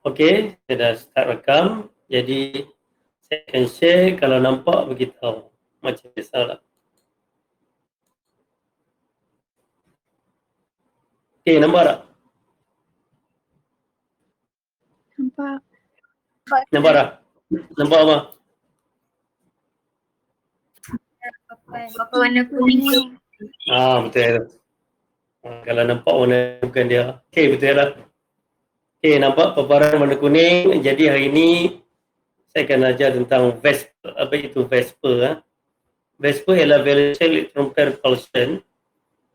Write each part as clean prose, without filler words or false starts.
Okey, saya dah start rekam. Jadi saya akan share, kalau nampak beritahu. Macam biasalah. Okey, nampak tak? Nampak. Nampak tak? Nampak apa? Apa warna kuning? Betul. Kalau nampak warna bukan dia. Okey, betul lah. Okey, nampak paparan warna kuning. Jadi hari ini saya akan ajar tentang VESPER. Apa itu VESPER? VESPER ialah Valence Electron Pair Repulsion.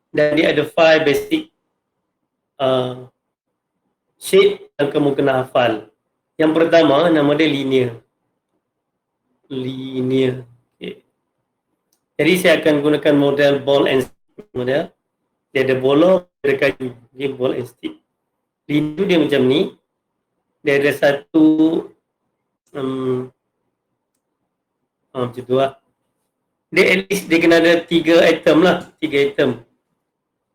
Dan dia ada 5 basic shape yang kamu kena hafal. Yang pertama, nama dia linear. Okay. Jadi saya akan gunakan model ball and stick model. Dia ada bola, ada kayu. Dia ball and stick. Linear dia macam ni. Dia ada satu macam tu lah. Dia at least dia kena ada 3 atom lah. 3 atom.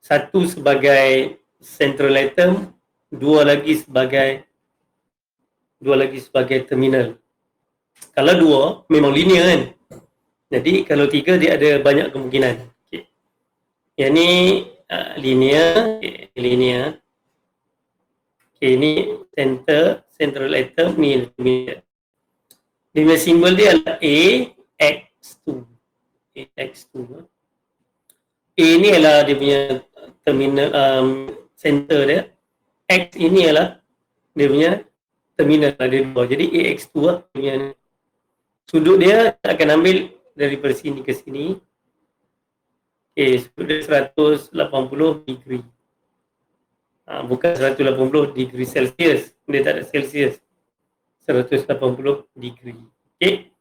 Satu sebagai central atom, dua lagi sebagai terminal. Kalau dua, memang linear kan. Jadi kalau 3 dia ada banyak kemungkinan. Okay. Yang ni linear. Linear. Okay, ni central atom ni terminal. Dia simbol dia adalah AX2. AX2. A ni adalah dia punya terminal center dia. X ini adalah dia punya terminal ada dua. Jadi AX2 lah punya ni. Sudut dia akan ambil daripada sini ke sini. Okay, sudut dia 180 degree. Bukan 180 degree Celsius. Dia tak ada Celsius. 180 degree. Okay.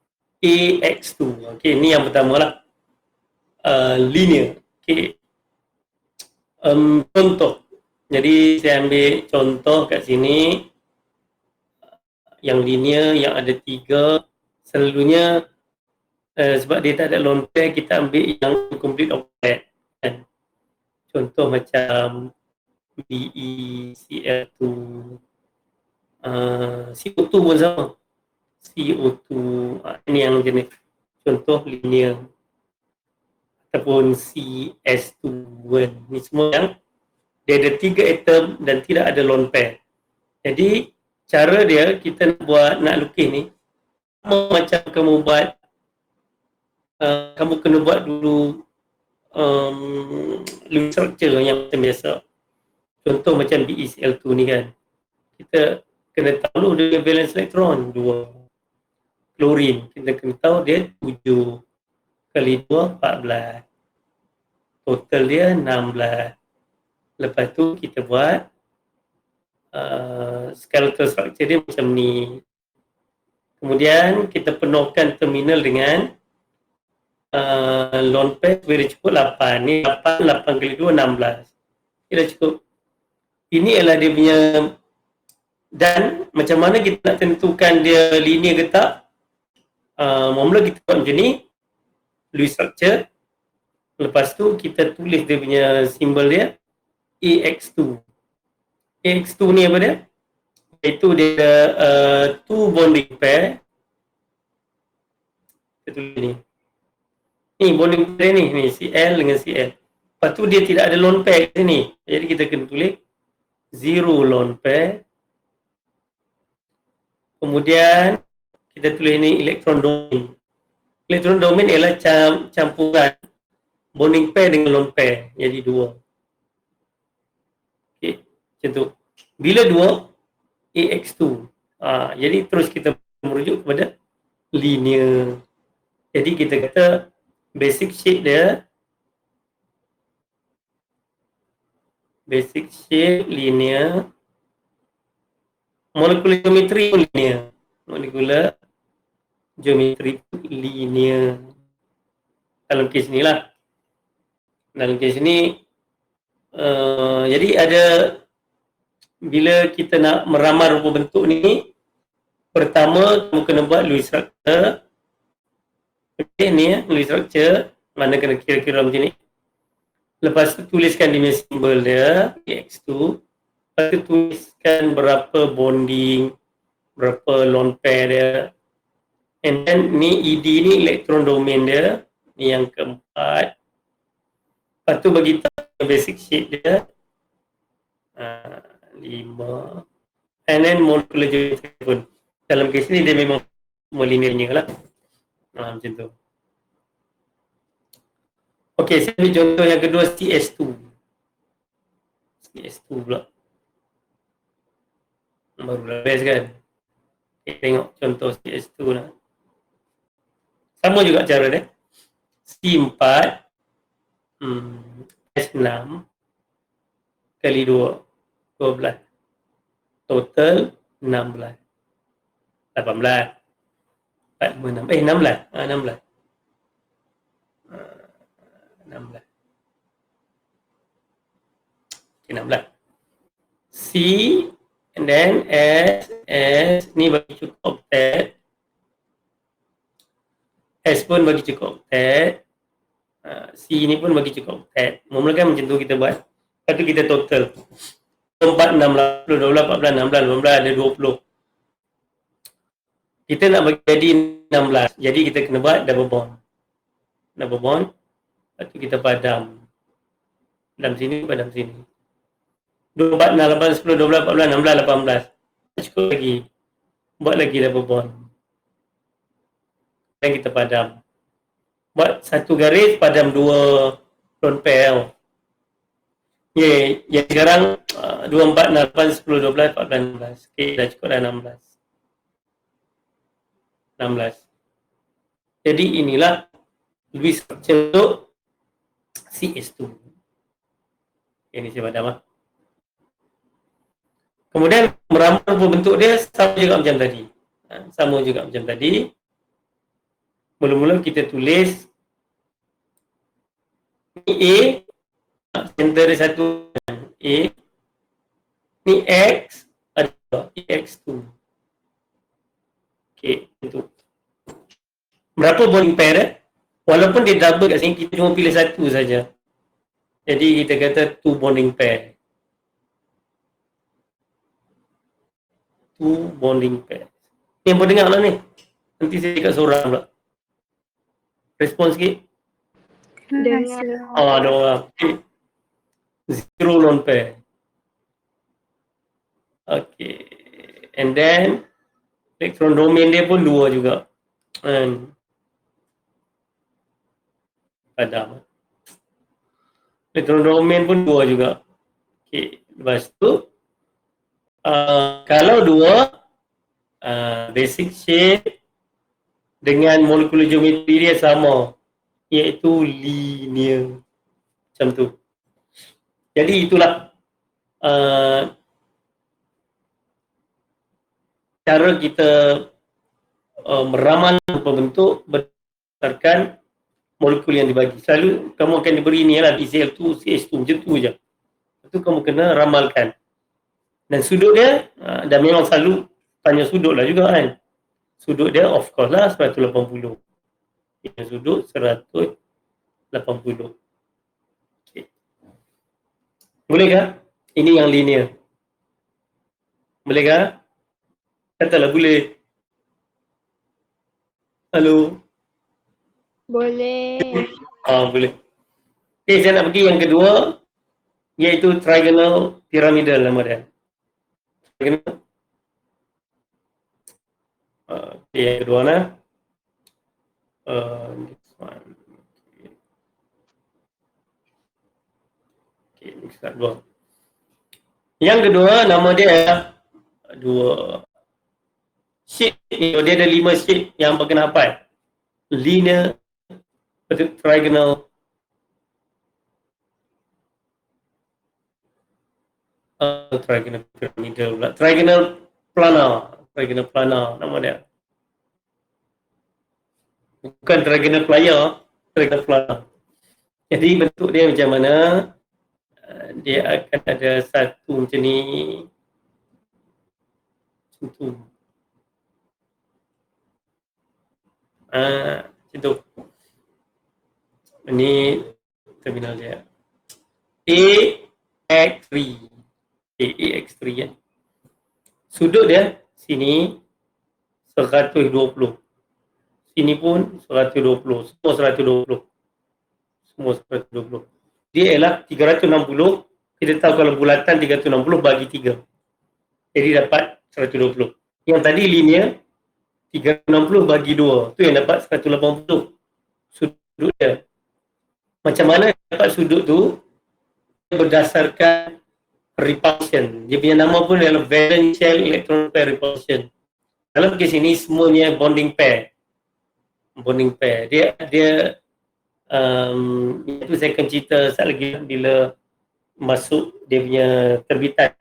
AX2. Okay, ni yang pertama lah. Linear. Okay. Contoh. Jadi saya ambil contoh kat sini. Yang linear, yang ada 3. Selalunya sebab dia tak ada lone pair, kita ambil yang complete octet kan. Contoh macam BeCl2, CO2 pun sama. CO2, ini yang jenis contoh linear. Ataupun CS2 kan. Ni semua yang dia ada 3 atom dan tidak ada lone pair. Jadi cara dia kita nak lukis ni macam kamu buat kamu kena buat dulu structure yang macam biasa. Contoh macam BeCl2 ni kan. Kita kena tahu dia valence elektron 2. Klorin kita kena tahu dia 7 kali 2 14. Total dia 16. Lepas tu kita buat skeletal structure dia macam ni. Kemudian kita penuhkan terminal dengan lone pair boleh cukup 8. Ni 8 kali 2 16. Ini dah cukup. Ini adalah dia punya. Dan macam mana kita nak tentukan dia linear ke tak? Mula kita buat macam ni. Lewis structure. Lepas tu kita tulis dia punya simbol dia AX2. AX2 ni apa dia? Iaitu dia ada 2 bonding pair. Kita tulis ni. Ni bonding pair ni Cl dengan Cl. Lepas tu dia tidak ada lone pair kat sini. Jadi kita kena tulis 0 lone pair. Kemudian kita tulis ni elektron domain. Elektron domain ialah campuran bonding pair dengan lone pair. Jadi 2. Okey, macam tu. Bila 2 AX2. Jadi terus kita merujuk kepada linear. Jadi kita kata basic shape linear. Molekular geometri pun linear. Molekular geometri pun linear. Dalam kes ni lah. Dalam kes ni jadi ada bila kita nak meramal rupa bentuk ni, pertama kamu kena buat Lewis structure. Okay, ni Lewis structure. Mana kena kira-kira macam ni. Lepas tu tuliskan dia simbol dia, AX2. Lepas tu tuliskan berapa bonding berapa lone pair dia, and then ni ED ni elektron domain dia, ni yang keempat. Lepas tu bagi tahu basic shape dia 5, and then molecular geometry pun dalam kes ni dia memang linearnya lah. Macam tu. Okey, saya ambil contoh yang kedua, CS2. CS2 pula. Baru best kan? Okay, tengok contoh CS2 lah. Sama juga cara dia. C4 S6 kali 2, 12. Total 16. 18. 46. 16. 16. 16. Okay, 16. C and then S ni bagi cukup oktet. S pun bagi cukup oktet. C ni pun bagi cukup oktet. Mula-mula macam tu kita buat. Lepas tu kita total 4, 6, 10, 12, 14, 16, 18, ada 20. Kita nak bagi jadi 16. Jadi kita kena buat double bond. Double bond. Lepas tu kita padam. Padam sini, padam sini. 2, 4, 6, 8, 10, 12, 14, 16, 18. Cukup lagi. Buat lagi double bond. Dan kita padam. Buat satu garis, padam 2 lone pair. Yang sekarang 2, 4, 6, 8, 10, 12, 14, 16. Okay, dah cukup dah 16. 16. Jadi inilah lebih structure untuk CS2. Ini saya padam lah. Kemudian meramal bentuk dia sama juga macam tadi. Sama juga macam tadi. Mula-mula kita tulis ni A, center dia satu A. Ni X, ada X2. Okey, itu. Berapa bonding pair dia? Walaupun dia double kat sini, kita cuma pilih satu saja. Jadi kita kata 2 bonding pair. 2 bonding pair. Ni yang pun dengar lah ni. Nanti saya cakap seorang pula. Respon sikit. Dengar. Ada orang. Okay. 0 lone pair. Okay. And then elektron domain dia pun 2 juga. Padam. Elektron domain pun 2 juga. Okay. Lepas tu kalau 2 basic shape dengan molekular geometri dia sama, iaitu linear. Macam tu. Jadi itulah cara kita meramal bentuk berdasarkan molekul yang dibagi. Selalu kamu akan diberi ni lah, BCl2, CH2, macam tu je. Itu kamu kena ramalkan. Dan sudut dia, dan memang selalu tanya sudut lah juga kan. Sudut dia of course lah 180. Ini sudut 180. Okay. Bolehkah? Ini yang linear. Bolehkah? Katalah boleh. Halo? Boleh. Boleh. Okay, saya nak pergi yang kedua, iaitu trigonal pyramidal nama dia. Trigonal. Okay, yang kedua lah. This one. Okay, ini start dua. Yang kedua, nama dia dua shape ni. Dia ada 5 shape yang berkena hafal. Linear, trigonal, trigonal pyramidal pula. Trigonal planar nama dia. Bukan trigonal player, trigonal planar. Jadi bentuk dia macam mana? Dia akan ada satu macam ni. Macam tu. Macam tu. Ini terminal dia. AX3. AX3 kan. Sudut dia sini 120. Sini pun 120. Semua 120. Semua 120. Dia ialah 360. Kita tahu kalau bulatan 360 bagi 3. Jadi dapat 120. Yang tadi linear 360 bagi 2. Tu yang dapat 180. Sudut dia. Macam mana dapat sudut tu? Berdasarkan repulsion. Dia punya nama pun adalah valence shell electron pair repulsion. Dalam kes ini semuanya bonding pair. Bonding pair. Dia itu saya akan cerita sekali lagi bila masuk dia punya terbitan.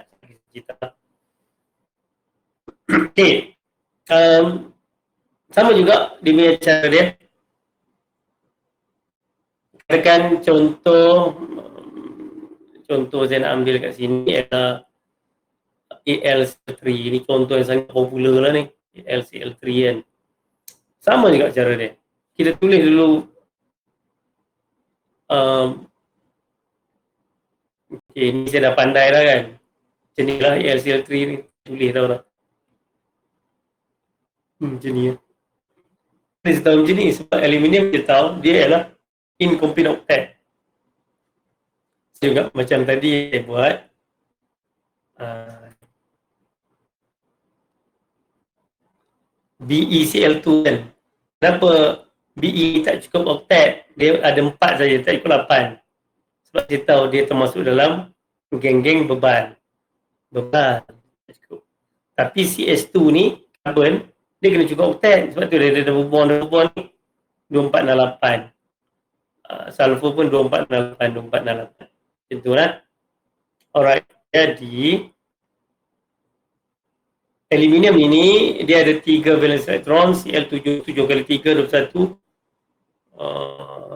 Okey. Sama juga dia punya cara dia. Katakan contoh saya nak ambil kat sini adalah AlCl3. Ini contoh yang sangat popular lah ni. AlCl3 kan. Sama juga cara dia. Kita tulis dulu okay, ni saya dah pandai lah kan. Macam ni lah AlCl3 ni. Tulis tau lah. Macam ni ya. Saya tahu macam ni sebab aluminium kita tahu dia ialah incomplete octet. Juga macam tadi saya buat BeCl2 kan. Kenapa Be tak cukup octet? Dia ada 4 saja, tak cukup 8. Sebab kita tahu dia termasuk dalam geng-geng beban. Cukup. Tapi CS2 ni, carbon, dia kena cukup octet. Sebab tu dia ada bond ni 2468. Sulfur pun 2468. Macam tu lah. Alright, jadi aluminium ini dia ada 3 valence elektron, Cl7 7 kali 3 21.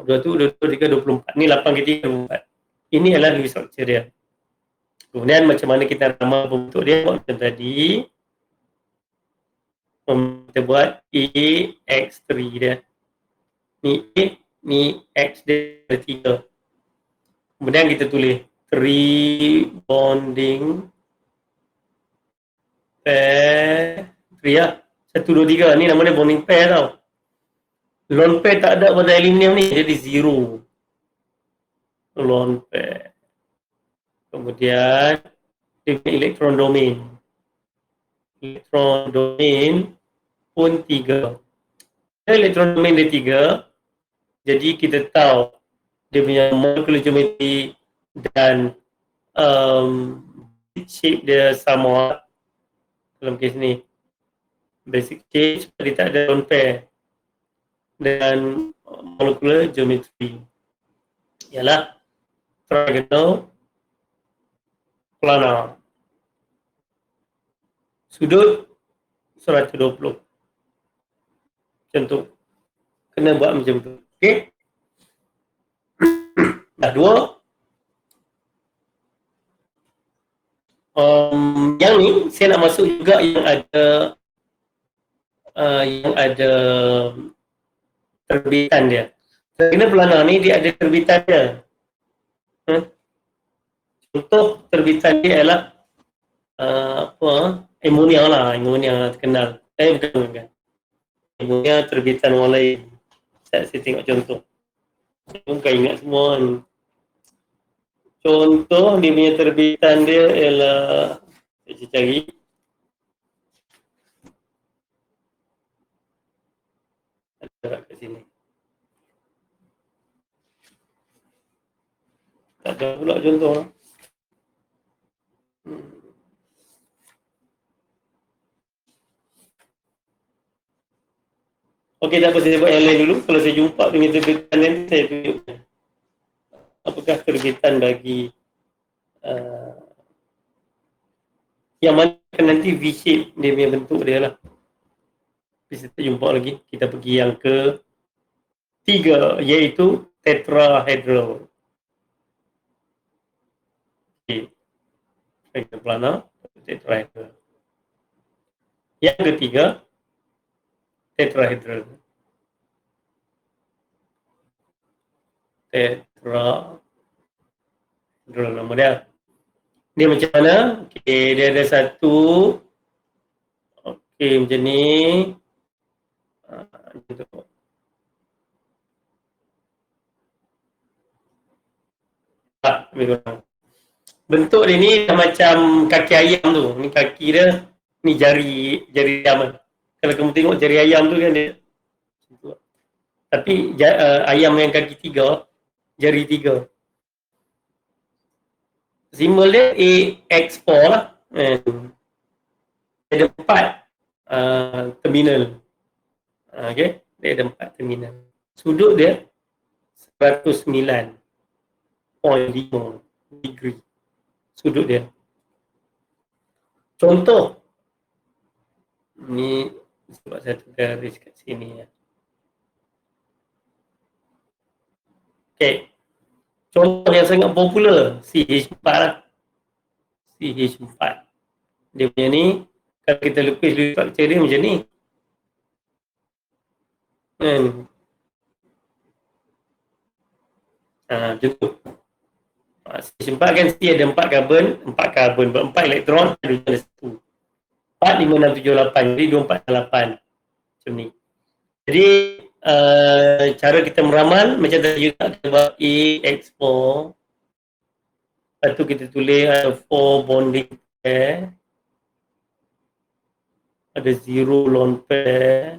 22, 23, 24. Ni 8 kali 3, 24. Ini adalah Lewis structure dia. Kemudian macam mana kita nama bentuk dia macam tadi. Kita buat EX3 dia. Ni X dia ada 3. Kemudian kita tulis 3 bonding pair 3 lah. 1, 2, 3. Ni nama dia bonding pair tau. Lone pair tak ada pada aluminium ni, jadi 0. Lone pair. Kemudian elektron domain. Elektron domain pun 3. Elektron domain dia 3. Jadi kita tahu dia punya molecular geometry dan shape dia sama dalam kes ni. Basic shape dia tak ada lone pair. Dan molecular geometry ialah trigonal planar. Sudut 120. Macam tu. Kena buat macam tu. Okey. Dah 2. Yang ni saya nak masuk juga yang ada terbitan dia. Trigonal planar ni dia ada terbitan dia. Contoh terbitan dia ialah ammonia lah, ammonia terkenal. Bukan. Ammonia terbitan orang lain. Saya tengok contoh. Bukan ingat semua ni. Contoh dia punya terbitan dia ialah saya cari. Ada kat sini. Tak ada pula contoh lah. Okey, tak apa, saya buat yang lain dulu. Kalau saya jumpa dengan terbitan nanti saya tunjukkan. Apakah terbitan bagi yang mana nanti V-shape dia punya bentuk dia lah. Kita jumpa lagi. Kita pergi yang ke 3 iaitu tetrahedral. Okey. Trigonal planar, tetrahedral. Yang ketiga tetrahedral. Tetrahedral nama dia. Dia macam mana? Okey, dia ada satu. Okey, macam ni. Gitu. Lebih kurang. Bentuk dia ni macam kaki ayam tu. Ni kaki dia, ni jari ayam. Kalau kamu tengok jari ayam tu kan dia. Tapi ayam yang kaki 3, jari 3. Simbol dia AX4 lah. Dia ada 4 terminal. Okay, dia ada 4 terminal. Sudut dia 109.5 degree. Sudut dia. Contoh. Ni sebab saya garis kat sini ya. Okay. Contoh yang sangat popular, CH4 lah. CH4. Dia punya ni, kalau kita lukis structure dia macam ni. Macam tu. CH4 kan C ada 4 karbon, 4 elektron, ada 1. 4, 5, 6, 7, 8. Jadi 2, 4, 8. Macam ni. Jadi, cara kita meramal macam tadi juga kita buat AX4. Lepas tu kita tulis ada 4 bonding pair. Ada 0 lone pair.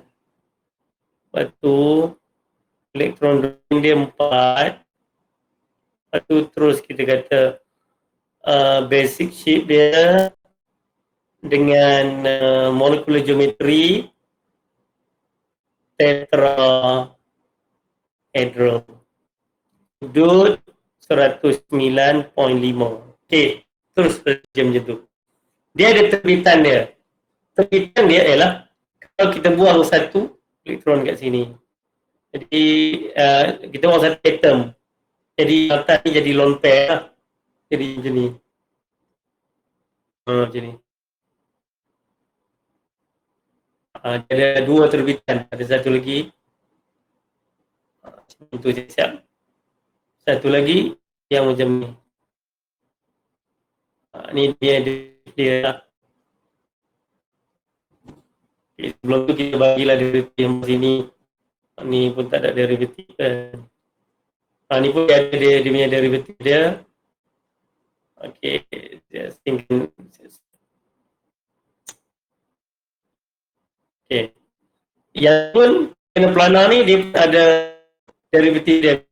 Lepas tu elektron dia 4. Lepas tu terus kita kata basic shape dia dengan molecular geometry tetrahedral. Sudut 109.5. Okey, terus macam tu. Dia ada terbitan dia. Terbitan dia ialah kalau kita buang satu elektron kat sini. Jadi kita buang satu atom. Jadi atas ni jadi lone pair lah. Jadi macam ni. Macam ni. Ada 2 terbitan. Ada satu lagi. Itu siap. Satu lagi yang macam ni. Ni dia lah. Okay, sebelum tu kita bagilah derivatif yang sini. Ni pun tak ada derivatif kan. Ni pun ada dia punya derivatif dia. Okay, just thinking. Okay. Yang pun kena planar ni dia pun ada derivatif dia.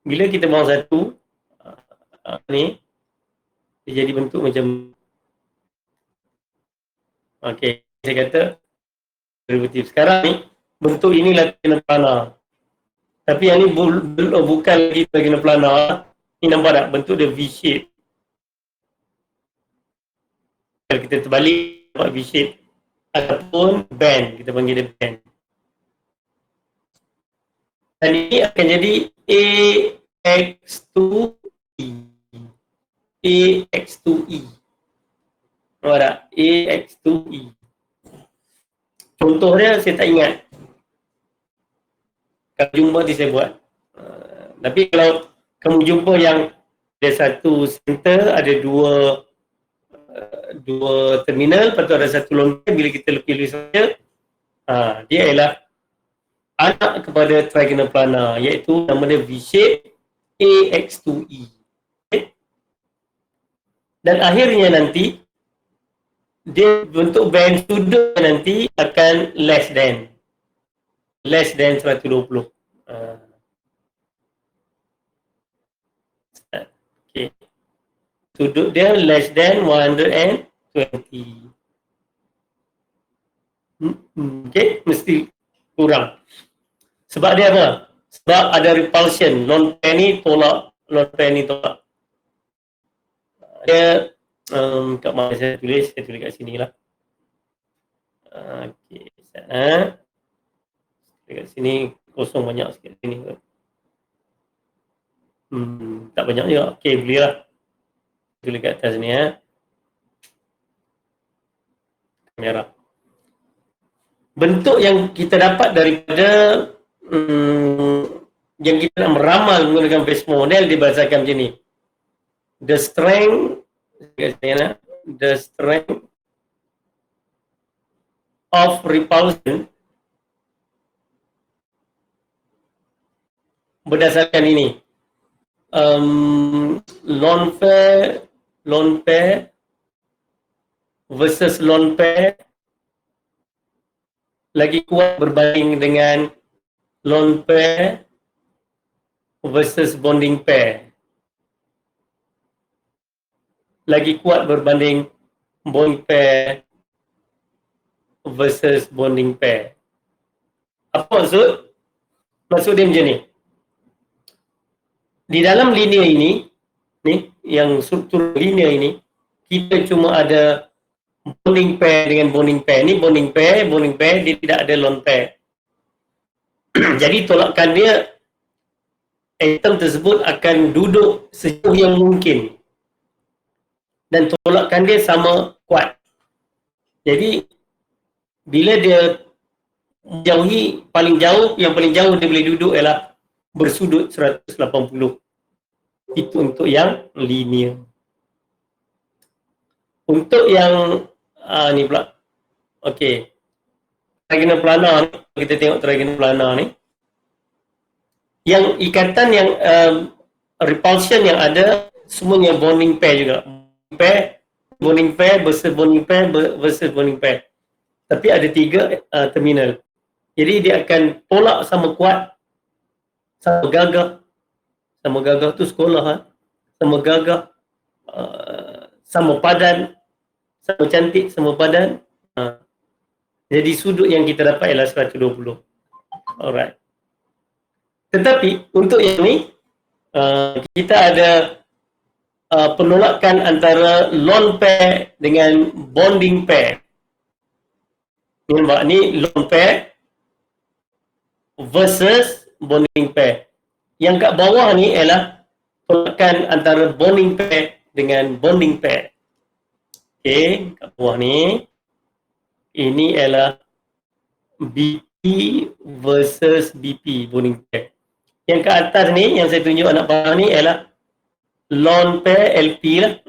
Bila kita buang satu ni dia jadi bentuk macam okey, saya kata derivatif. Sekarang ni bentuk inilah kena planar. Tapi yang ni bukan lagi kena planar. Ni nampak tak bentuk dia V shape. Kalau kita terbalik nampak V shape ataupun band, kita panggil dia band. Dan ini akan jadi AX2E. AX2E. Nampak tak? AX2E. Contohnya saya tak ingat. Kalau jumpa nanti saya buat. Tapi kalau kamu jumpa yang ada satu center, ada dua terminal, lepas tu ada satu longkang, bila kita lukis saja, dia ialah anak kepada trigonal planar, iaitu nama dia V-shape AX2E. Okay? Dan akhirnya nanti dia bentuk band sudut nanti akan less than 120. Okay. Sudut dia less than 120. Okay, mesti kurang. Sebab dia apa? Sebab ada repulsion. Lone pair ni tolak. Dia kat mana saya tulis kat sini lah. Okay, kat sini kosong banyak sikit sini. Tak banyak juga. Okay, boleh lah. Tulis kat atas ni merah. Bentuk yang kita dapat daripada yang kita nak meramal menggunakan base model dibahasakan macam ni. The strength of repulsion berdasarkan ini. Lone pair versus lone pair lagi kuat berbanding dengan lone pair versus bonding pair. Lagi kuat berbanding bonding pair versus bonding pair. Apa maksud? Maksud dia macam ni. Di dalam linear ini, ni yang struktur linear ini, kita cuma ada bonding pair dengan bonding pair. Ni bonding pair, dia tidak ada lone pair. Jadi tolakan dia, atom tersebut akan duduk sejauh yang mungkin. Dan tolakan dia sama kuat. Jadi, bila dia menjauhi paling jauh, yang paling jauh dia boleh duduk ialah bersudut 180. Itu untuk yang linear. Untuk yang ni pula. Okey. Trigonal planar ni, kita tengok trigonal planar ni. Yang ikatan yang repulsion yang ada semuanya bonding pair juga. Bonding pair versus bonding pair versus bonding pair. Tapi ada 3 terminal. Jadi dia akan tolak sama kuat, sama gagah. Sama gagah tu sekolah, sama gagah, sama padan, sama cantik, sama padan. Jadi sudut yang kita dapat ialah 120. Alright. Tetapi untuk yang ni, kita ada penolakan antara lone pair dengan bonding pair. Ni nampak, ni lone pair versus bonding pair. Yang kat bawah ni ialah penolakan antara bonding pair dengan bonding pair. Okey, kat bawah ni, ini ialah BP versus BP bonding pair. Yang kat atas ni, yang saya tunjuk anak bawah ni ialah lone pair LP lah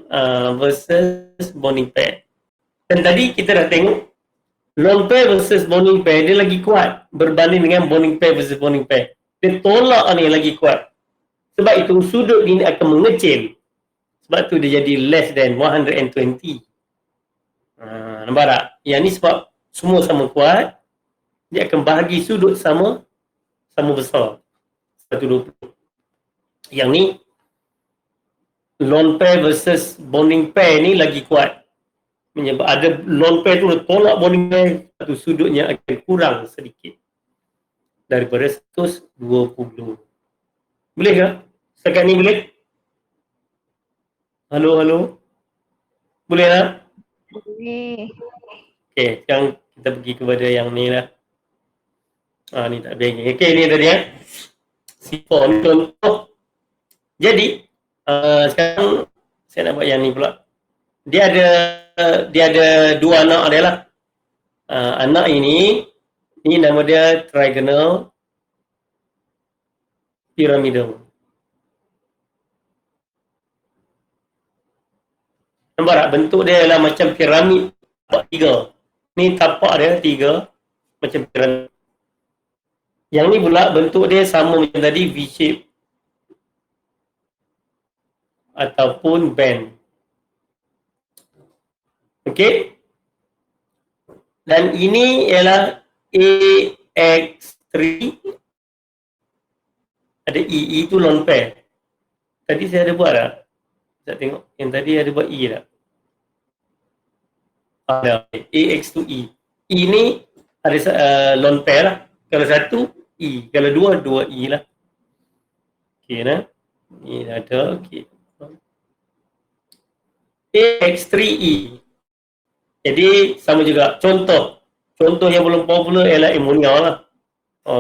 versus bonding pair. Dan tadi kita dah tengok lone pair versus bonding pair dia lagi kuat berbanding dengan bonding pair versus bonding pair. Dia tolak ni lagi kuat. Sebab itu sudut ini akan mengecil. Sebab tu dia jadi less than 120. Nampak tak? Yang ni sebab semua sama kuat, dia akan bahagi sudut sama besar. 120. Yang ni lone pair versus bonding pair ni lagi kuat. Menyebab ada lone pair tu tolak bonding pair, satu sudutnya akan kurang sedikit daripada 120. Boleh ke? Setakat ni boleh? Halo? Boleh tak? Boleh. Okey, sekarang kita pergi kepada yang ni lah. Ni tak boleh. Okey, ni tadi C4 ni contoh. Jadi, sekarang saya nak buat yang ni pula. Dia ada 2 anak dia lah. Anak ini nama dia trigonal pyramidal. Nampak tak? Bentuk dia adalah macam piramid tapak 3. Ni tapak dia 3 macam piramid. Yang ni pula bentuk dia sama macam tadi, V-shape ataupun band. Okey. Dan ini ialah AX3. Ada E tu lone pair. Tadi saya ada buat tak? Saya tengok yang tadi ada buat E tak? Ada. AX to E. E ni ada lone pair lah. Kalau satu E, kalau dua E lah. Okey nah. Ni ada. Okey. AX3E. Jadi sama juga. Contoh yang paling popular ialah ammonia lah.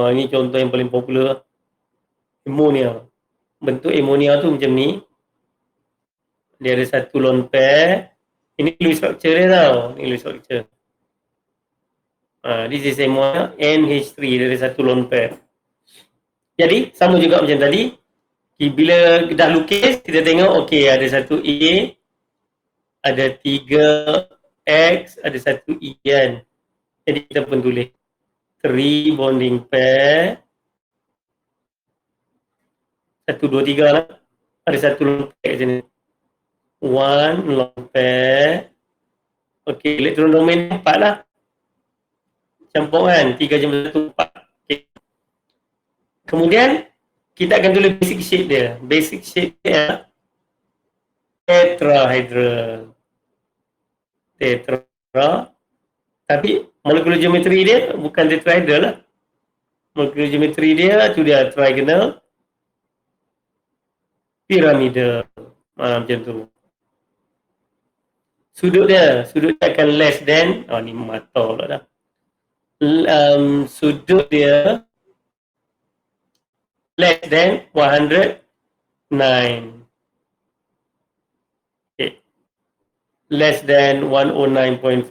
Ini contoh yang paling popular. Ammonia. Bentuk ammonia tu macam ni. Dia ada satu lone pair. Ini Lewis structure dia tau. Ini Lewis structure. This is ammonia NH3. Dia ada satu lone pair. Jadi sama juga macam tadi. Bila dah lukis, kita tengok okey ada satu A, ada 3 X, ada satu E kan. Jadi kita pun tulis 3 bonding pair 1, 2, 3 lah. Ada satu lone pair kat sini. 1 lone pair. Okey, elektron domain 4 lah. Campur kan, 3 jumpa 1, 4. Okay. Kemudian, kita akan tulis basic shape dia. Basic shape dia tetrahedral. Tetra. Tapi, molekular geometri dia bukan tetrahedral lah. Molekular geometri dia, tu dia trigonal, piramida. Macam tu. Sudut dia akan less than, ni mata pula dah. Sudut dia less than 109. Okay. Less than 109.5.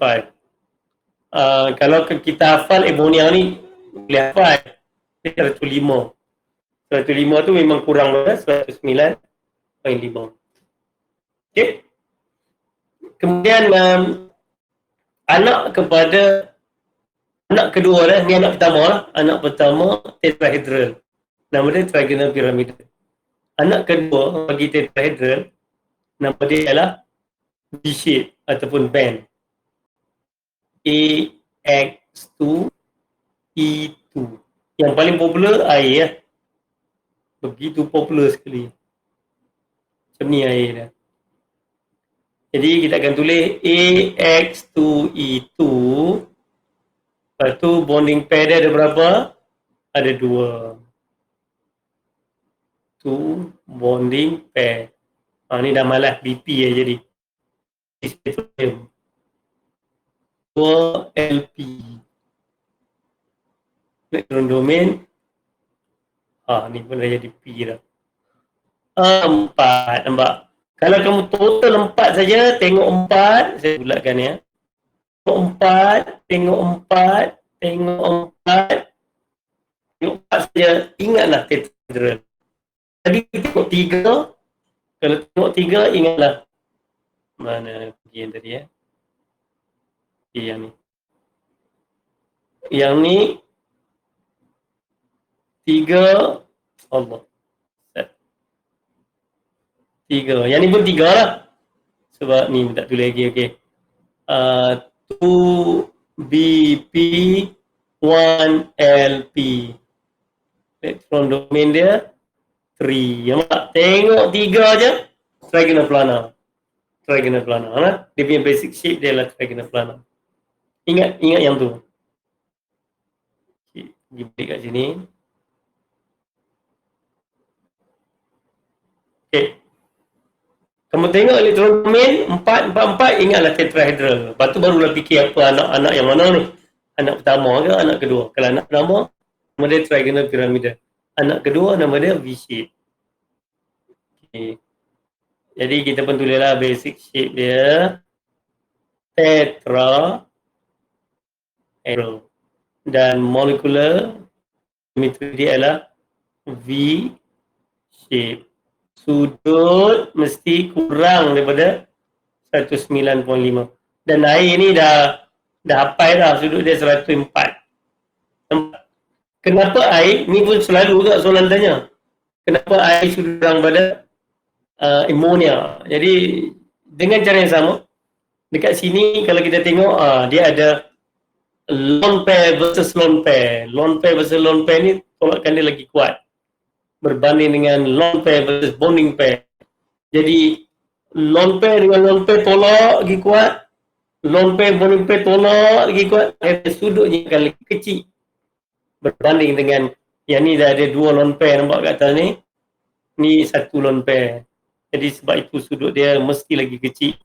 Kalau kita hafal Ebonia ni, boleh hafal. 105. 105 tu memang kurang pada 109.5. Okay. Kemudian anak kedua lah, ni anak pertama lah. Anak pertama tetrahedral. Nama dia trigonal pyramid. Anak kedua bagi tetrahedral, nama dia ialah V-shape ataupun band. AX2 E2. Yang paling popular air ya. Begitu popular sekali. Macam ni air dia. Jadi kita akan tulis AX2E2. Lepas tu bonding pair dia ada berapa? Ada 2. 2 bonding pair. Ni dah malas BP ya jadi. 2 LP. Elektron domain. Ni pun dah jadi P dah. 4, nampak? Kalau kamu total 4 saja, tengok 4, saya bulatkan ya. Tengok 4 saja, ingatlah tetrahedral. Tadi tengok 3, kalau tengok 3, ingatlah. Mana pergi yang tadi ya? Okay, yang ni. Yang ni 3, Allah. 3. Yang ni pun 3 lah. Sebab ni tak tulis lagi, okey. 2BP 1LP. Elektron domain dia 3. Yang tak tengok 3 aja. Trigonal planar. Trigonal planar lah. Dia punya basic shape dia lah trigonal planar. Ingat yang tu. Okay, pergi balik kat sini. Okay. Kamu tengok elektron domain 4, ingatlah tetrahedral. Lepas tu barulah fikir apa anak-anak yang mana ni. Anak pertama ke anak kedua? Kalau anak pertama, nama dia trigonal pyramida. Anak kedua, nama dia V-shape. Okay. Jadi kita pun tulislah basic shape dia. Tetrahedral. Dan molekular geometri dia adalah V-shape. Sudut mesti kurang daripada 109.5. Dan air ni dah hafal dah, sudut dia 104. Kenapa air? Ni pun selalu juga soalan tanya. Kenapa air sudut kurang pada ammonia? Jadi dengan cara yang sama, dekat sini kalau kita tengok dia ada lone pair versus lone pair. Lone pair versus lone pair ni tolakan dia lagi kuat berbanding dengan lone pair versus bonding pair. Jadi lone pair dengan lone pair tolak lagi kuat, lone pair bonding pair tolak lagi kuat, sudutnya akan lagi kecil berbanding dengan yang ni dah ada 2 lone pair, nampak kat atas ni 1 lone pair. Jadi sebab itu sudut dia mesti lagi kecil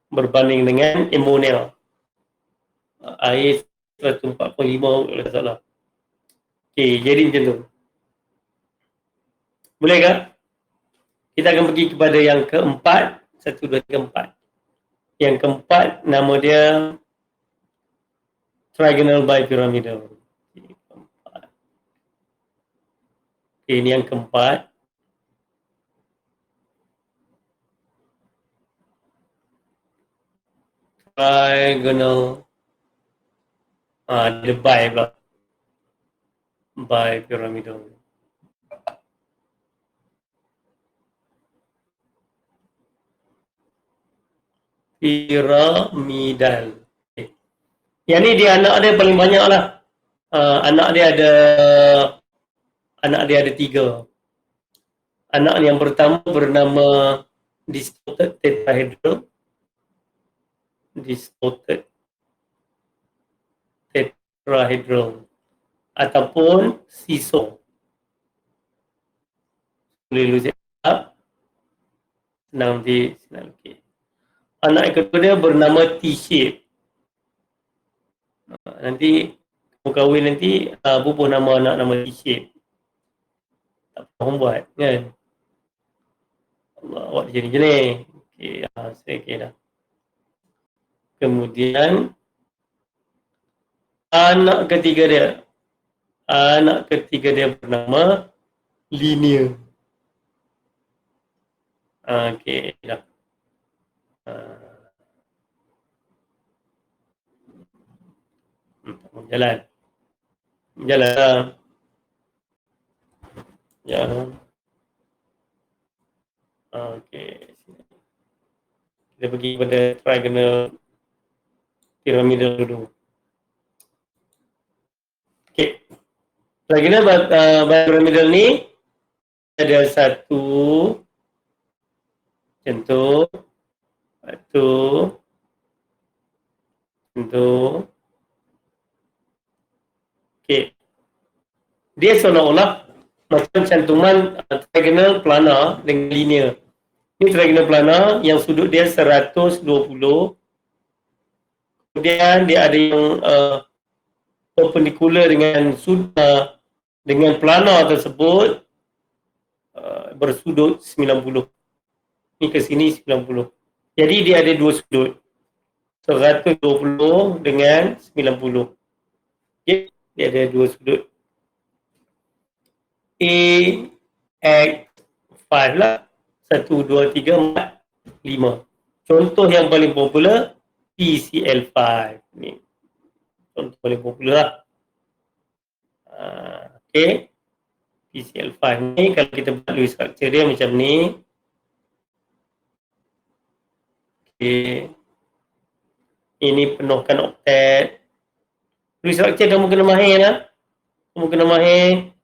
berbanding dengan ammonia. Air 145 kalau tak salah. Okey, jadi macam tu. Boleh ke? Kita akan pergi kepada yang keempat. 1, 2, 3, 4. Yang keempat, nama dia trigonal bipyramidal. Okay, ini yang keempat. Trigonal. Dia bipyramidal. piramidal. Okay. Yang ni dia anak dia paling banyak lah. Anak dia ada 3. Anak yang pertama bernama distorted tetrahedral. Distorted tetrahedral ataupun seesaw. Boleh lu cakap. Senang di senang. Okay. Anak yang kedua dia bernama T-shape. Nanti kamu kahwin nanti bubuh nama anak nama T-shape. Tak faham buat kan. Allah, awak jenis ni. Okey, saya okey dah. Kemudian anak ketiga dia bernama linear. Okey dah. Jalan. Ya. Okey. Kita pergi pada triangle piramidal dulu. Okey. Triangle piramidal ni ada satu contoh, okey. Dia seolah-olah macam cantuman triangle planar dengan linear. Ini triangle planar yang sudut dia 120. Kemudian dia ada yang perpendicular dengan dengan planar tersebut bersudut 90. Ini ke sini 90. Jadi dia ada 2 sudut. 120 dengan 90. Okay. Dia ada 2 sudut. AX5 lah. 1, 2, 3, 4, 5. Contoh yang paling popular PCL5 ni. Contoh paling popular lah. Okay. PCL5 ni kalau kita buat Lewis structure dia macam ni. Okay. Ini penuhkan oktet. Lewis structure kamu kena mahir lah. Kamu kena mahir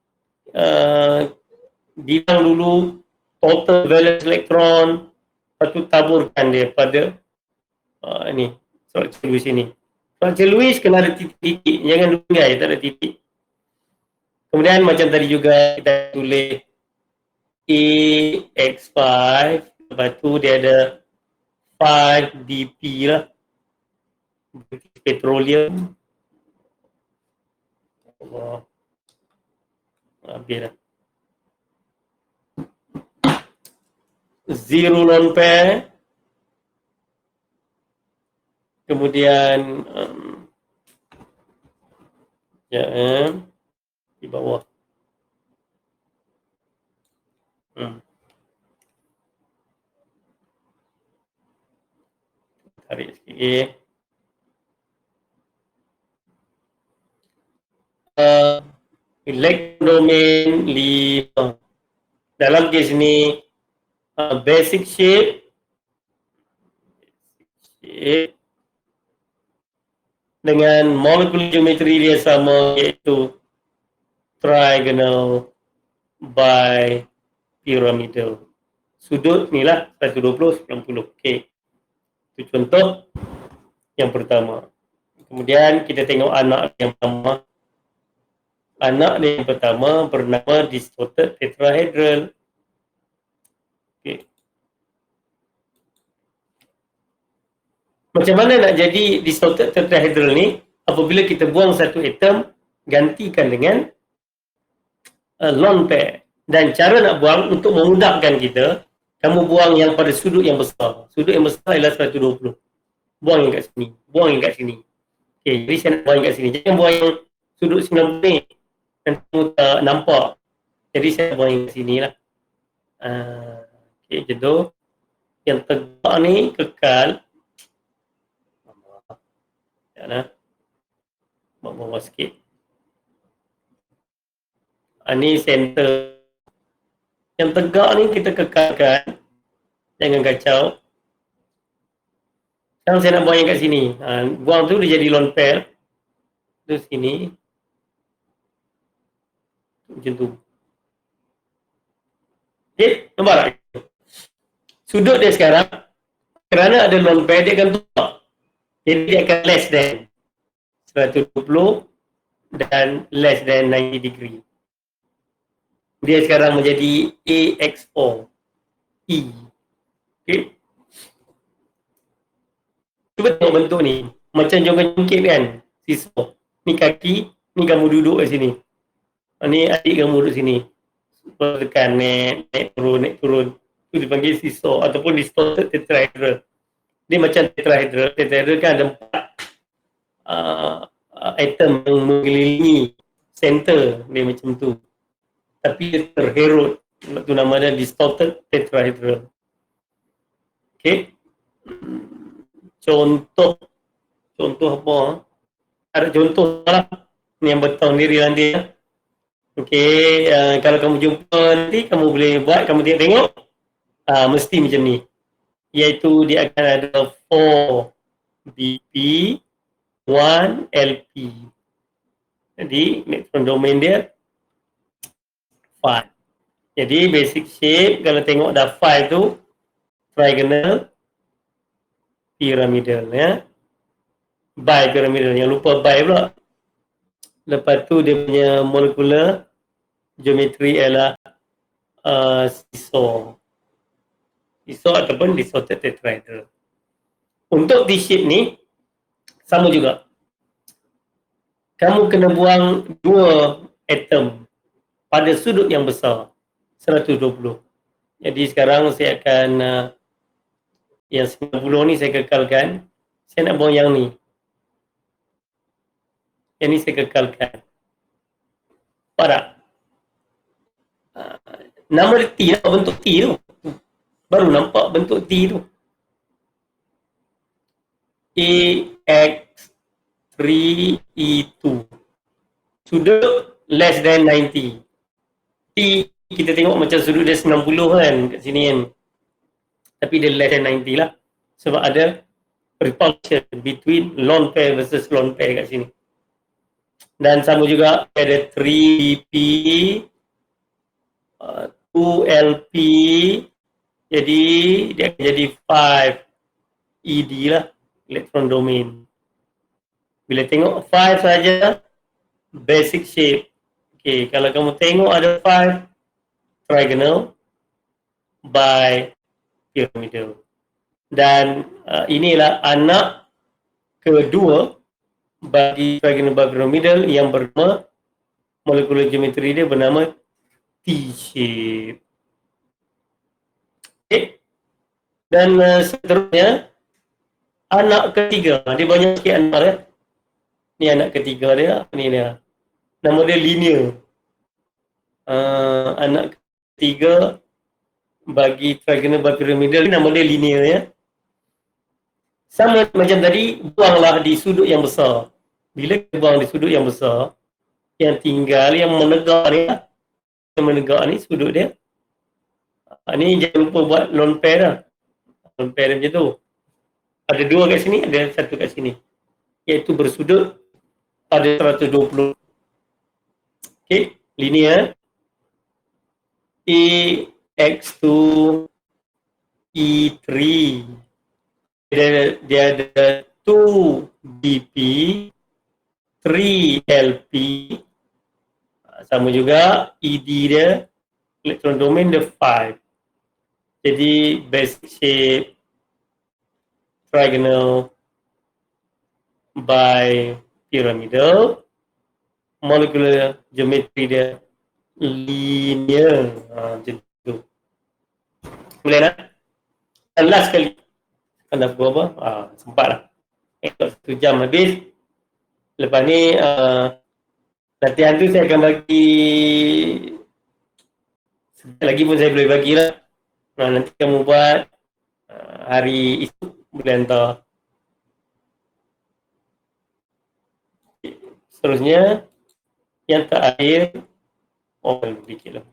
bilang dulu total valence elektron, lepas tu taburkan dia pada ni structure Lewis ini. Structure Lewis kena ada titik-titik, jangan dunggai tak ada titik. Kemudian macam tadi juga kita tulis AX5, lepas tu dia ada 5 DP lah, petroleum. Allah, habis dah. Zero lone pair. Kemudian di bawah. Tarik sikit. Elektron domain 5. Dalam kes ni basic shape dengan molekul geometri dia sama, iaitu trigonal bipyramidal. Sudut ni lah 120, 90. Okey. Itu contoh yang pertama. Kemudian kita tengok anak yang pertama. Anak dia yang pertama bernama distorted tetrahedral. Okay. Macam mana nak jadi distorted tetrahedral ni? Apabila kita buang satu atom, gantikan dengan lone pair. Dan cara nak buang untuk memudahkan kita, kamu buang yang pada sudut yang besar. Sudut yang besar ialah 120. Buang yang kat sini. Buang yang kat sini. Okay, jadi saya nak buang yang kat sini. Jangan buang yang sudut 90 ni. Nanti kamu tak nampak. Jadi saya buang yang kat sini lah. Okay, contoh. Yang tegak ni kekal. Sekejap. Buat bawah sikit. Ni center. Yang tegak ni kita kekalkan. Jangan kacau. Sekarang saya nak buang yang kat sini. Buang tu dia jadi lone pair. Tu sini. Macam tu. Okay, nampak tak? Sudut dia sekarang, kerana ada lone pair, dia akan tukar. Jadi dia akan less than 120 dan less than 90 degree. Dia sekarang menjadi AX4 E. Okay. Cuba tengok bentuk ni. Macam jongkit kan? Seesaw. Ni kaki, ni kamu duduk kat sini. Ni adik kamu duduk sini. Tekan, naik turun. Itu dipanggil seesaw ataupun distorted tetrahedral. Dia macam tetrahedral. Tetrahedral kan ada 4 atom yang mengelilingi center dia macam tu. Tapi dia terherut. Itu nama dia distorted tetrahedral. Okay. Contoh apa? Ada contoh lah. Ni yang betul diri nanti. Okey, kalau kamu jumpa nanti, kamu boleh buat, kamu tengok. Mesti macam ni. Iaitu dia akan ada 4 BP, 1 LP. Jadi, neutron domain dia 5. Jadi, basic shape, kalau tengok dah 5 tu, trigonal, pyramidal, ya. Bipyramidal, yang lupa bi pula. Lepas tu dia punya molekular geometri ialah seesaw. Seesaw ataupun distorted tetrahedral. Untuk T-shape ni, sama juga. Kamu kena buang 2 atom pada sudut yang besar, 120. Jadi sekarang saya akan, yang 90 ni saya kekalkan. Saya nak buang yang ni. Yang ni saya kekalkan. Nampak tak? Nama dia T lah, bentuk T tu. Baru nampak bentuk T tu. AX3E2. Sudut less than 90. T kita tengok macam sudut dia 90 kan kat sini kan. Tapi dia less than 90 lah. Sebab ada repulsion between lone pair versus lone pair kat sini. Dan sama juga ada 3BP, 2LP, jadi dia akan jadi 5ED lah, electron domain. Bila tengok 5 saja, basic shape. Okay, kalau kamu tengok ada 5, trigonal, bipyramidal. Dan inilah anak kedua bagi trigonal bipyramidal yang bernama, molekular geometri dia bernama T-shape. Okay. Dan seterusnya, anak ketiga, dia banyak sikit anak dia. Ni anak ketiga dia, ni dia. Nama dia linear. Anak ketiga bagi trigonal bipyramidal, nama dia linear ya. Sama macam tadi, buanglah di sudut yang besar. Bila kita buang di sudut yang besar, yang tinggal, yang menegak ni lah. Yang menegak ni sudut dia. Ni jangan lupa buat lone pair lah. Lone pair macam tu. Ada 2 kat sini, ada 1 kat sini. Iaitu bersudut pada 120. Okay, linear. AX2 E3. Dia ada 2 BP, 3 LP. Sama juga ED dia, electron domain dia 5. Jadi basic shape trigonal bipyramidal, molecular geometry dia linear. Macam tu. Boleh nak? Dan last sekali. Anda pukul apa? Sempat lah. 1 jam habis. Lepas ni latihan tu saya akan bagi, sekali lagi pun saya boleh bagilah. Nanti kamu buat hari esok boleh hantar. Seterusnya yang terakhir, sedikit lah.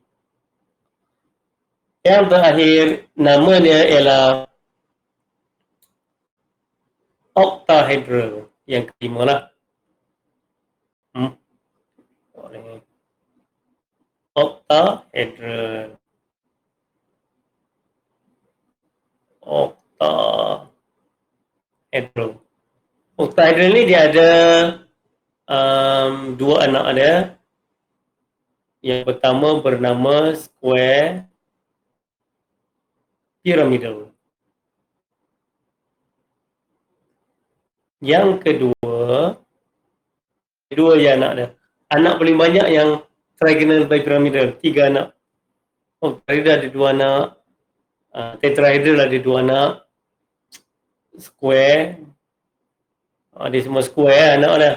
Yang terakhir nama dia ialah Octahedral. Yang kelima lah. Octahedral. Octahedral. Octahedral ni dia ada dua anak dia. Yang pertama bernama square pyramidal. Yang kedua yang anak dia. Anak paling banyak yang trigonal bipyramidal, 3 anak. Octahedral ada 2 anak. Tetrahedral ada 2 anak. Square dia semua square anak dia.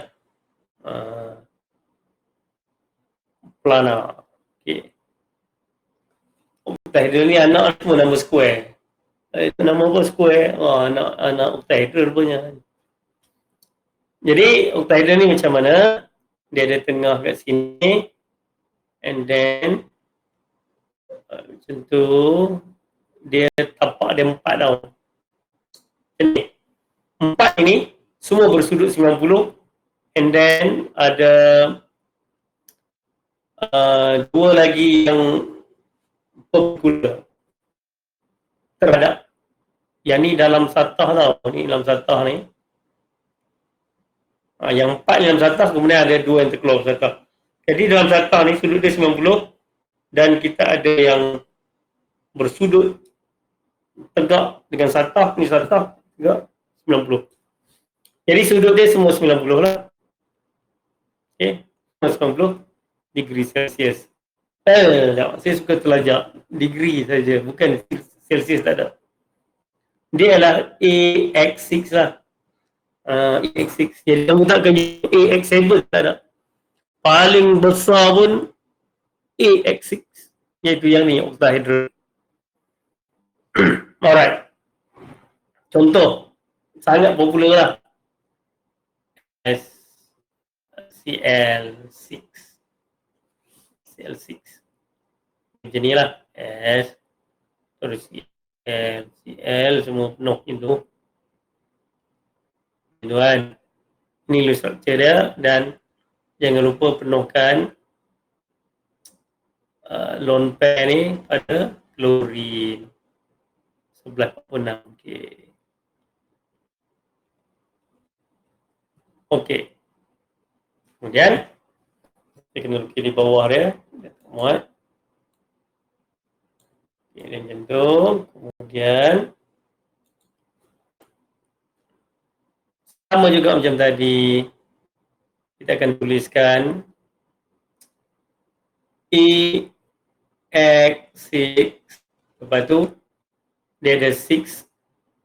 Planar. Okey. Octahedral ni anak semua nama square. Itu nama apa square? Anak octahedral punya. Jadi octahedral ni macam mana? Dia ada tengah kat sini, and then macam tu dia tapak dia 4 tau. Ini 4 ini semua bersudut 90, and then ada 2 lagi yang perpendicular terhadap. Yang ni dalam satah tau, ni dalam satah ni. Yang 4 dalam satah, kemudian ada 2 yang terkeluar satah. Jadi dalam satah ni sudut dia 90, dan kita ada yang bersudut tegak dengan satah, ni satah tegak 90. Jadi sudut dia semua 90 lah. Okey, 90 degree Celsius. Saya suka terlajak degree saja, bukan Celsius, tak ada. Dia adalah AX6 lah. AX6. Jadi kamu takkan AX7, tak ada. Paling besar pun AX6, iaitu yang ni, octahedral. Alright. Contoh, sangat popular lah. CL6. Macam ni lah. S. Terus CL semua penuh itu. Itu kan. Ini loose structure dia, dan jangan lupa penuhkan lone pair ni pada klorin 1146. Okey. Kemudian kita kena lukis di bawah dia, muat. Okay, dan macam tu. Kemudian sama juga macam tadi, kita akan tuliskan EX6, lepas tu dia ada 6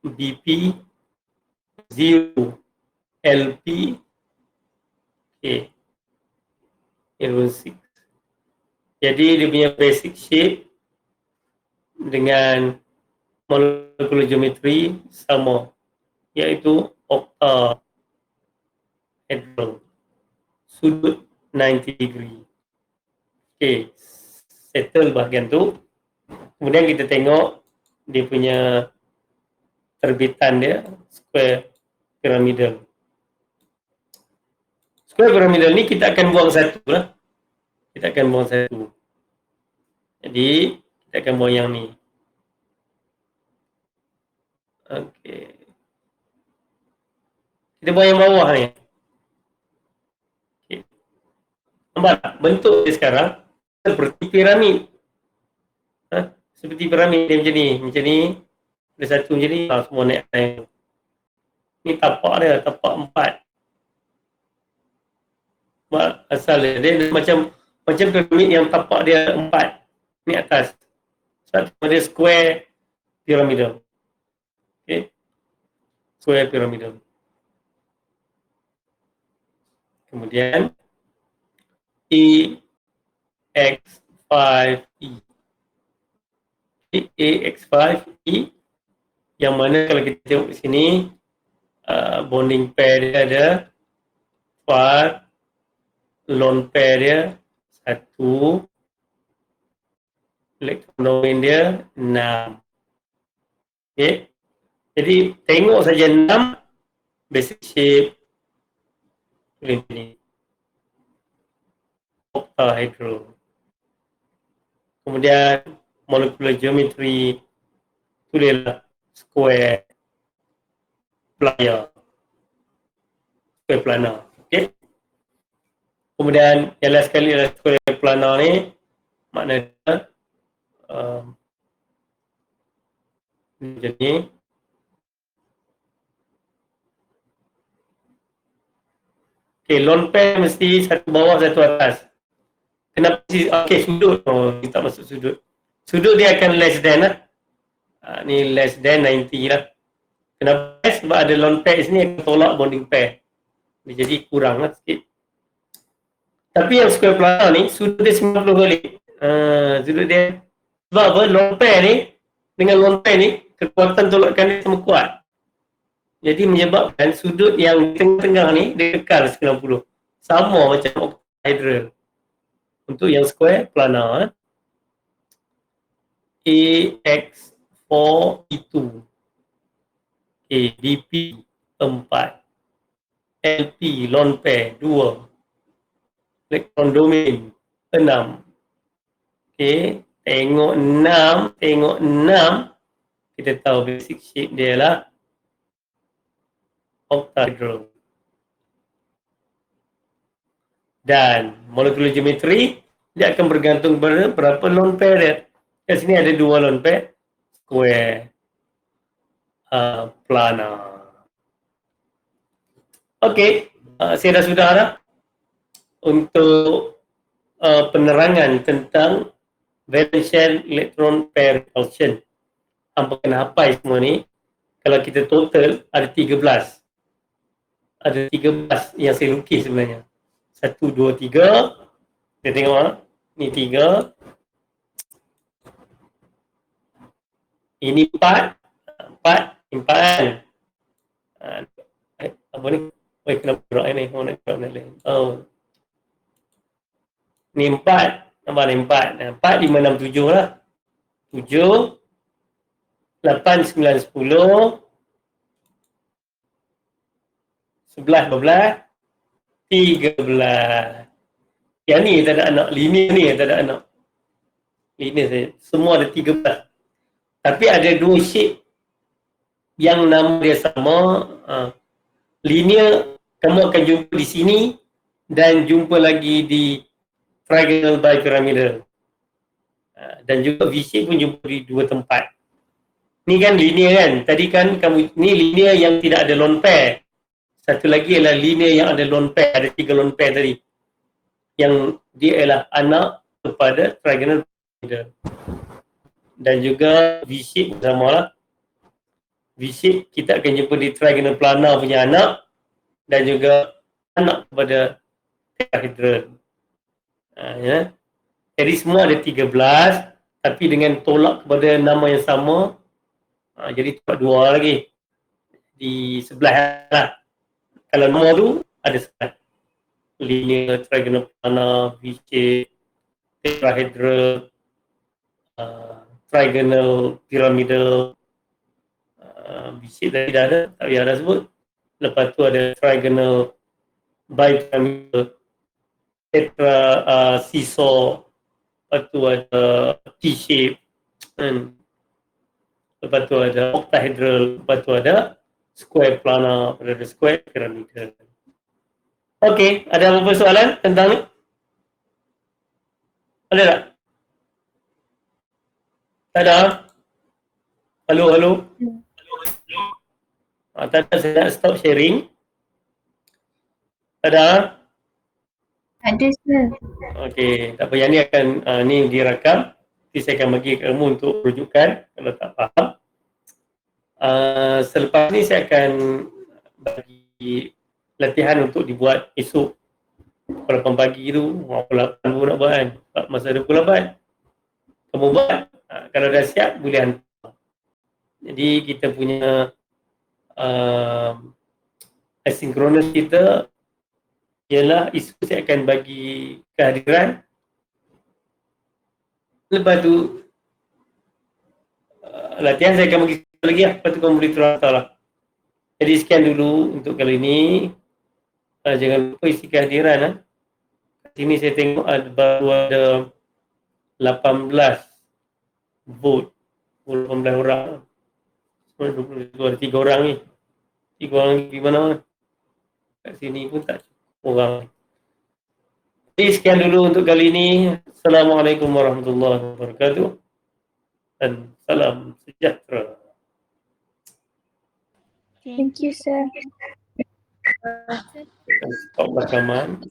BP 0 LP. Okay, L6. Jadi dia punya basic shape dengan molekular geometri sama, iaitu octahedral, sudut 90 degree. Okay, settle bahagian tu. Kemudian kita tengok dia punya terbitan dia, square pyramidal. Square pyramidal ni kita akan buang satu lah. Kita akan buang satu. Jadi kita akan buang yang ni. Okey. Kita buang yang bawah ni. Okay. Nampak tak? Bentuk dia sekarang seperti piramid. Seperti piramid dia macam ni. Macam ni. Ada satu macam ni. Semua naik atas. Ni tapak dia. Tapak 4. Asal dia macam piramid yang tapak dia 4 ni atas. Sebab dia square pyramidal. Okey. Square pyramidal. Kemudian AX5E. AX5E yang mana kalau kita tengok di sini bonding pair dia ada 4, lone pair dia 1, elektron domain dia 6. Okey. Jadi tengok saja 6 basic shape, ini octahedral. Kemudian molecular geometry, tulislah square planar. Okey. Kemudian yang last sekali adalah square planar ni, maknanya jadi lone pair mesti satu bawah satu atas. Kenapa sudut? Oh, kita masuk sudut. Sudut dia akan less than lah. Ni less than 90 lah. Kenapa? Sebab ada lone pair sini akan tolak bonding pair. Jadi kurang lah sikit. Tapi yang square planar ni, sudut dia 90 balik. Sudut dia, sebab apa? Lone pair ni, dengan lone pair ni, kekuatan tolakan dia sama kuat. Jadi menyebabkan sudut yang di tengah-tengah ni, dia kekal 90. Sama macam octahedral. Untuk yang square planar, AX4E2, DP 4, LP lone pair 2, elektron domain 6. Tengok 6, kita tahu basic shape dia lah octahedral. Dan molecular geometry dia akan bergantung pada berapa lone pair dia. Kat sini ada 2 lone pair, square planar. Okey, saya dah sudah dah untuk penerangan tentang valence shell electron pair repulsion. Hampa kena hafal semua ni. Kalau kita total ada 13. Ada 13 yang saya lukis sebenarnya. 1, 2, 3. Kita tengok ni 3. Ini 4. 4 kan. Apa ni? Kenapa gerak ni? Nak gerak ni. Ni 4. Nampak ni 4. 4, 5, 6, 7 lah. 7. 8, 9, 10. 11, 12. 13. Yang ni tak ada anak. Linear ni tak ada anak. Linear saja. Semua ada 13. Tapi ada 2 shape yang nama dia sama. Linear kamu akan jumpa di sini dan jumpa lagi di trigonal bipyramidal. Dan juga V-shape pun jumpa di 2 tempat. Ni kan linear kan? Tadi kan kamu ni linear yang tidak ada lone pair. Satu lagi adalah linear yang ada lone pair, ada 3 lone pair tadi. Yang dia adalah anak kepada trigonal bipyramidal. Dan juga V-shape samalah. V-shape kita akan jumpa di trigonal planar punya anak dan juga anak kepada tetrahedral. Ya. Jadi semua ada 13 tapi dengan tolak kepada nama yang sama. Jadi tolak 2 lagi di sebelah lah. Kalau nama tu ada sebelah. Linear, trigonal planar, V-shape, tetrahedral, trigonal pyramidal. V-shape tadi dah ada, tak payah dah sebut. Lepas tu ada trigonal bipyramidal, seesaw, lepas tu ada T-shape, lepas tu ada octahedral, lepas tu ada square planar, ada square pyramidal. Okey, ada apa-apa soalan tentang ni? Ada tak? Tak ada? Halo? Tak ada, saya nak stop sharing. Tak ada? Ada, sir. Okey, tak apa, yang ni akan ni direkam. Nanti saya akan bagi kamu untuk rujukan kalau tak faham. Selepas ni saya akan bagi latihan untuk dibuat esok pukul 8 pagi tu. Pukul 8 pun nak buat kan, masa ada pukul 8 kamu buat. Kalau dah siap boleh hantar. Jadi kita punya asynchronous kita ialah esok saya akan bagi kehadiran. Lepas tu latihan saya akan bagi lagi lah. Lepas tu kamu boleh terus hantar lah. Jadi sekian dulu untuk kali ini. Jangan lupa isi kehadiran. Sini saya tengok baru ada 18 vote. 18 orang. 22 ada 3 orang ni. 3 orang ni di mana? Kat sini pun tak cukup orang. Jadi sekian dulu untuk kali ini. Assalamualaikum warahmatullahi wabarakatuh. Dan salam sejahtera. Thank you, sir. Stop rakaman.